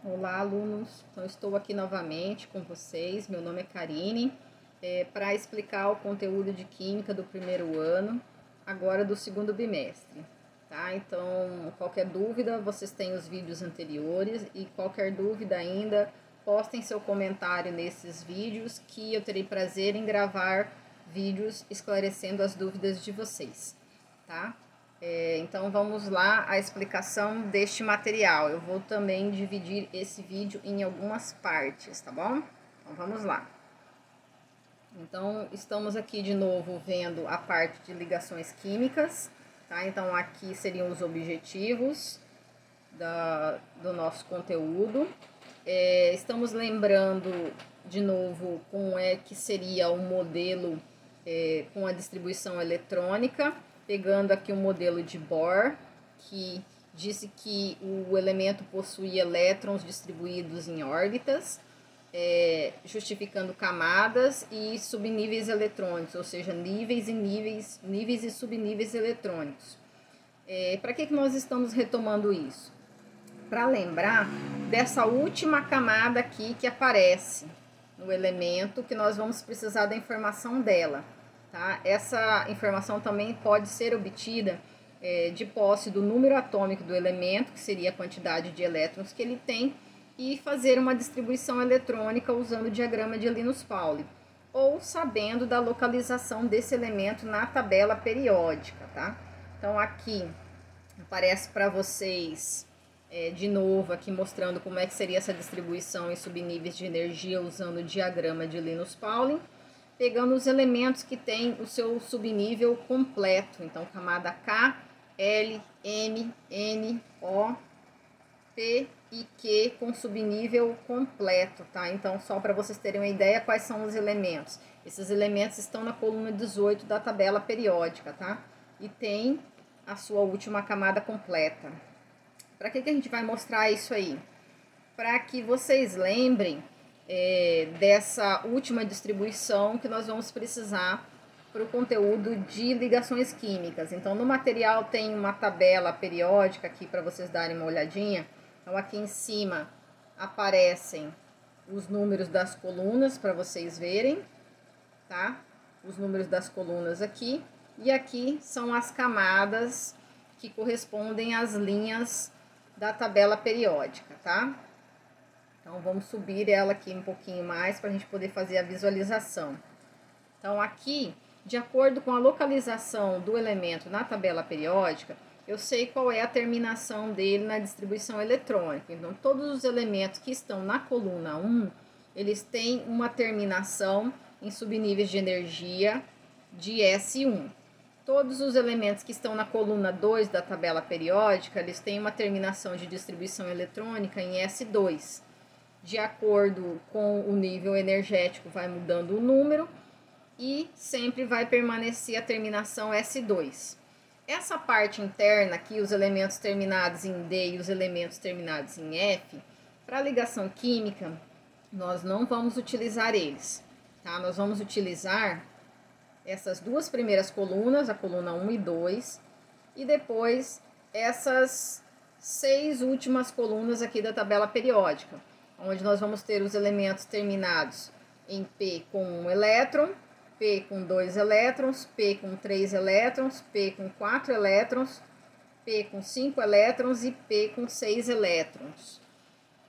Olá, alunos! Então, estou aqui novamente com vocês. Meu nome é Karine, para explicar o conteúdo de Química do primeiro ano, agora do segundo bimestre, tá? Então, qualquer dúvida, vocês têm os vídeos anteriores e qualquer dúvida ainda, postem seu comentário nesses vídeos que eu terei prazer em gravar vídeos esclarecendo as dúvidas de vocês, tá? Então vamos lá a explicação deste material. Eu vou também dividir esse vídeo em algumas partes, tá bom? Então vamos lá. Então estamos aqui de novo vendo a parte de ligações químicas, tá? Então aqui seriam os objetivos do nosso conteúdo. Estamos lembrando de novo como é que seria o modelo com a distribuição eletrônica. Pegando aqui o modelo de Bohr, que disse que o elemento possui elétrons distribuídos em órbitas, justificando camadas e subníveis eletrônicos, ou seja, níveis e subníveis eletrônicos. Para que nós estamos retomando isso? Para lembrar dessa última camada aqui que aparece no elemento, que nós vamos precisar da informação dela. Tá? Essa informação também pode ser obtida de posse do número atômico do elemento, que seria a quantidade de elétrons que ele tem, e fazer uma distribuição eletrônica usando o diagrama de Linus-Pauling, ou sabendo da localização desse elemento na tabela periódica. Tá? Então aqui aparece para vocês de novo aqui mostrando como é que seria essa distribuição em subníveis de energia usando o diagrama de Linus-Pauling, pegando os elementos que tem o seu subnível completo. Então, camada K, L, M, N, O, P e Q com subnível completo, tá? Então, só para vocês terem uma ideia quais são os elementos. Esses elementos estão na coluna 18 da tabela periódica, tá? E tem a sua última camada completa. Para que a gente vai mostrar isso aí? Para que vocês lembrem dessa última distribuição que nós vamos precisar para o conteúdo de ligações químicas. Então, no material tem uma tabela periódica aqui para vocês darem uma olhadinha. Então, aqui em cima aparecem os números das colunas para vocês verem, tá? Os números das colunas aqui. E aqui são as camadas que correspondem às linhas da tabela periódica, tá? Então, vamos subir ela aqui um pouquinho mais para a gente poder fazer a visualização. Então, aqui, de acordo com a localização do elemento na tabela periódica, eu sei qual é a terminação dele na distribuição eletrônica. Então, todos os elementos que estão na coluna 1, eles têm uma terminação em subníveis de energia de S1. Todos os elementos que estão na coluna 2 da tabela periódica, eles têm uma terminação de distribuição eletrônica em S2. De acordo com o nível energético, vai mudando o número e sempre vai permanecer a terminação S2. Essa parte interna aqui, os elementos terminados em D e os elementos terminados em F, para ligação química, nós não vamos utilizar eles, tá? Nós vamos utilizar essas duas primeiras colunas, a coluna 1 e 2, e depois essas 6 últimas colunas aqui da tabela periódica, onde nós vamos ter os elementos terminados em P com 1 elétron, P com 2 elétrons, P com 3 elétrons, P com 4 elétrons, P com 5 elétrons e P com 6 elétrons.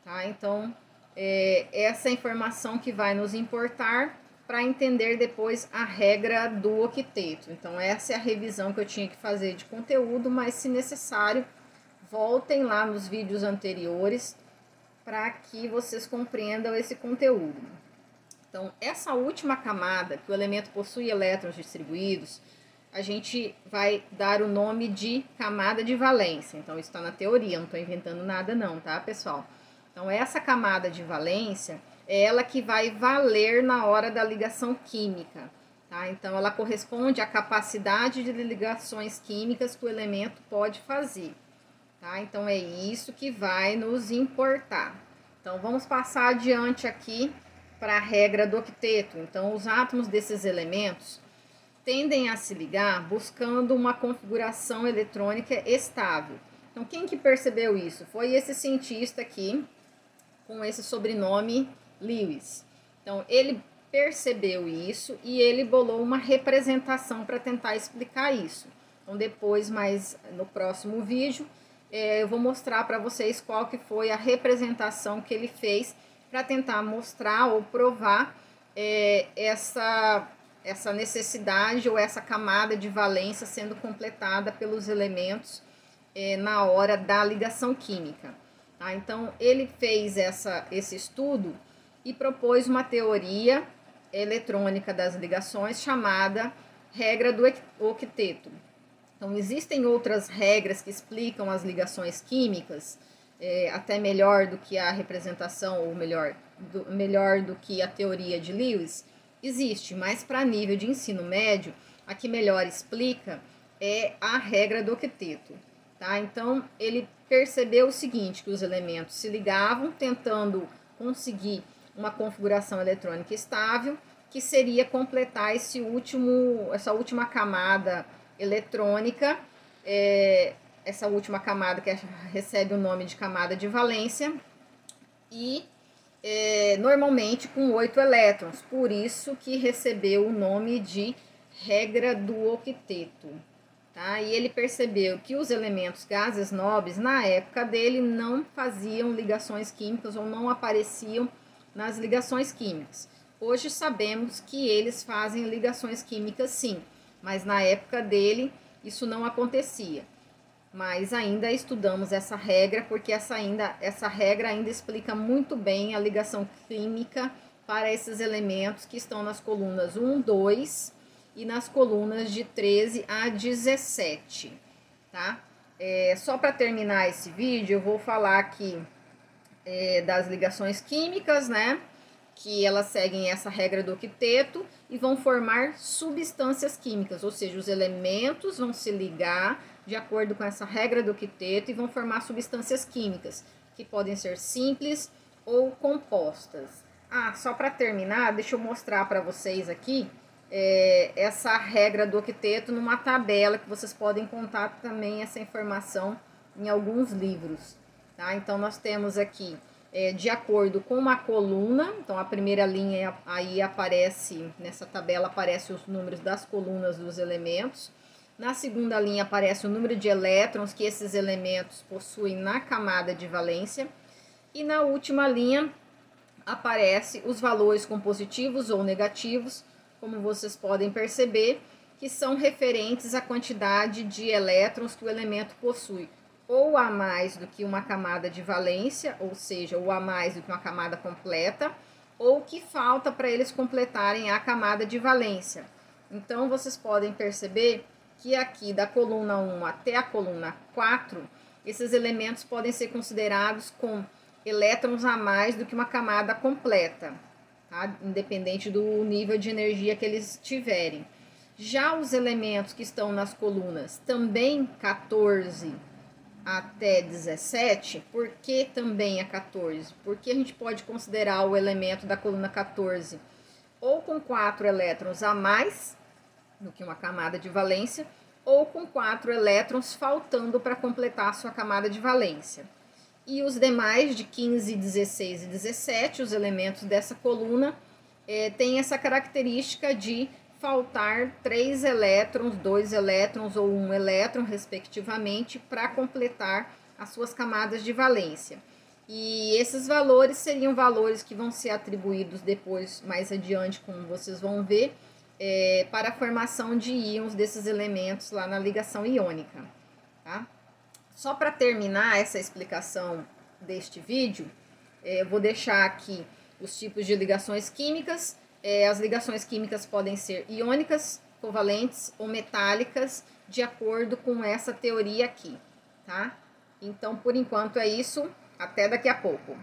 Tá? Então, essa informação que vai nos importar para entender depois a regra do octeto. Então, essa é a revisão que eu tinha que fazer de conteúdo, mas se necessário, voltem lá nos vídeos anteriores para que vocês compreendam esse conteúdo. Então, essa última camada, que o elemento possui elétrons distribuídos, a gente vai dar o nome de camada de valência. Então, isso está na teoria, não estou inventando nada não, tá, pessoal? Então, essa camada de valência é ela que vai valer na hora da ligação química, tá? Então, ela corresponde à capacidade de ligações químicas que o elemento pode fazer. Tá? Então, é isso que vai nos importar. Então, vamos passar adiante aqui para a regra do octeto. Então, os átomos desses elementos tendem a se ligar buscando uma configuração eletrônica estável. Então, quem que percebeu isso? Foi esse cientista aqui, com esse sobrenome Lewis. Então, ele percebeu isso e ele bolou uma representação para tentar explicar isso. Então, depois, mais no próximo vídeo, eu vou mostrar para vocês qual que foi a representação que ele fez para tentar mostrar ou provar essa necessidade ou essa camada de valência sendo completada pelos elementos na hora da ligação química. Tá? Então, ele fez esse estudo e propôs uma teoria eletrônica das ligações chamada regra do octeto. Então, existem outras regras que explicam as ligações químicas, até melhor do que a representação, ou melhor do que a teoria de Lewis. Existe, mas para nível de ensino médio, a que melhor explica é a regra do octeto. Tá? Então, ele percebeu o seguinte, que os elementos se ligavam tentando conseguir uma configuração eletrônica estável, que seria completar essa última camada eletrônica, essa última camada que recebe o nome de camada de valência, e normalmente com 8 elétrons, por isso que recebeu o nome de regra do octeto. Tá? E ele percebeu que os elementos gases nobres, na época dele, não faziam ligações químicas ou não apareciam nas ligações químicas. Hoje sabemos que eles fazem ligações químicas sim, mas na época dele isso não acontecia. Mas ainda estudamos essa regra, porque essa regra ainda explica muito bem a ligação química para esses elementos que estão nas colunas 1, 2 e nas colunas de 13 a 17, tá? Só para terminar esse vídeo, eu vou falar aqui das ligações químicas, né? Que elas seguem essa regra do octeto e vão formar substâncias químicas, ou seja, os elementos vão se ligar de acordo com essa regra do octeto e vão formar substâncias químicas, que podem ser simples ou compostas. Só para terminar, deixa eu mostrar para vocês aqui essa regra do octeto numa tabela, que vocês podem contar também essa informação em alguns livros. Tá? Então, nós temos aqui, de acordo com uma coluna, então a primeira linha aí aparece, nessa tabela aparece os números das colunas dos elementos. Na segunda linha aparece o número de elétrons que esses elementos possuem na camada de valência. E na última linha aparece os valores compositivos ou negativos, como vocês podem perceber, que são referentes à quantidade de elétrons que o elemento possui, ou a mais do que uma camada de valência, ou seja, ou a mais do que uma camada completa, ou que falta para eles completarem a camada de valência. Então, vocês podem perceber que aqui da coluna 1 até a coluna 4, esses elementos podem ser considerados com elétrons a mais do que uma camada completa, tá? Independente do nível de energia que eles tiverem. Já os elementos que estão nas colunas também 14 até 17, por que também é 14? Porque a gente pode considerar o elemento da coluna 14 ou com 4 elétrons a mais do que uma camada de valência, ou com 4 elétrons faltando para completar a sua camada de valência. E os demais, de 15, 16 e 17, os elementos dessa coluna, têm essa característica de faltar 3 elétrons, 2 elétrons ou 1 elétron, respectivamente, para completar as suas camadas de valência. E esses valores seriam valores que vão ser atribuídos depois, mais adiante, como vocês vão ver, para a formação de íons desses elementos lá na ligação iônica. Tá? Só para terminar essa explicação deste vídeo, eu vou deixar aqui os tipos de ligações químicas. As ligações químicas podem ser iônicas, covalentes ou metálicas, de acordo com essa teoria aqui, tá? Então, por enquanto é isso. Até daqui a pouco.